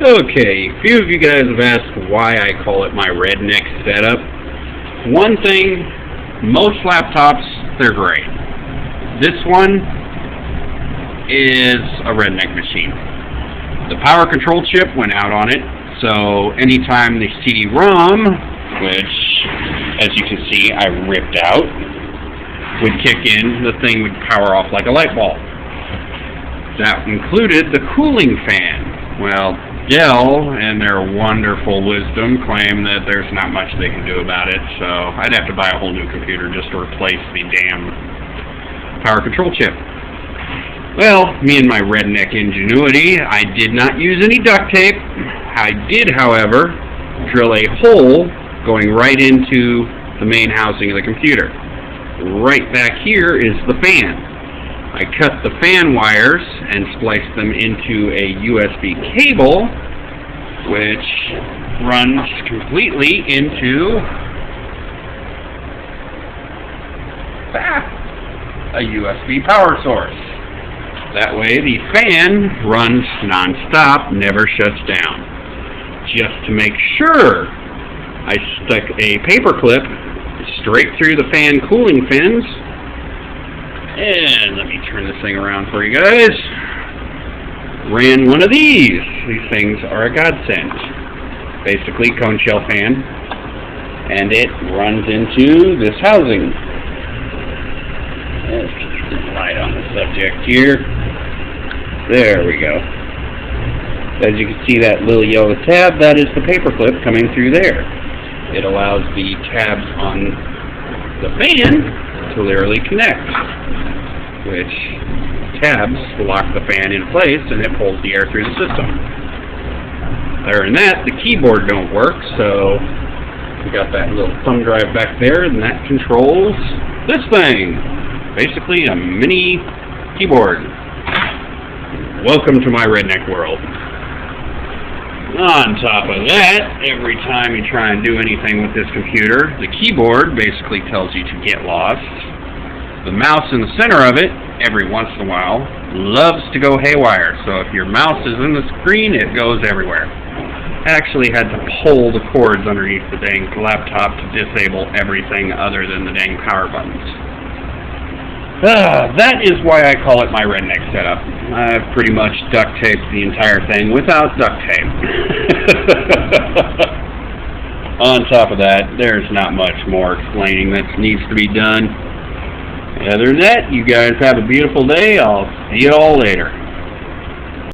Okay, a few of you guys have asked why I call it my redneck setup. One thing, most laptops, they're great. This one is a redneck machine. The power control chip went out on it, so anytime the CD-ROM, which, as you can see, I ripped out, would kick in, the thing would power off like a light bulb. That included the cooling fan. Well, Dell, in their wonderful wisdom, claim that there's not much they can do about it, so I'd have to buy a whole new computer just to replace the damn power control chip. Well, me and my redneck ingenuity, I did not use any duct tape. I did, however, drill a hole going right into the main housing of the computer. Right back here is the fan. I cut the fan wires and spliced them into a USB cable, which runs completely into a USB power source. That way the fan runs non-stop, never shuts down. Just to make sure, I stuck a paper clip straight through the fan cooling fins. And let me turn this thing around for you guys. Ran one of these. These things are a godsend. Basically, cone shell fan. And it runs into this housing. Let's keep some light on the subject here. There we go. As you can see, that little yellow tab, that is the paperclip coming through there. It allows the tabs on the fan to literally connect, which tabs lock the fan in place and it pulls the air through the system. Other than that, the keyboard don't work, so we got that little thumb drive back there, and that controls this thing. Basically a mini keyboard. Welcome to my redneck world. On top of that, every time you try and do anything with this computer, the keyboard basically tells you to get lost. The mouse in the center of it, every once in a while, loves to go haywire. So if your mouse is in the screen, it goes everywhere. I actually had to pull the cords underneath the dang laptop to disable everything other than the dang power buttons. That is why I call it my redneck setup. I've pretty much duct taped the entire thing without duct tape. On top of that, there's not much more explaining that needs to be done. Other than that, you guys have a beautiful day. I'll see you all later.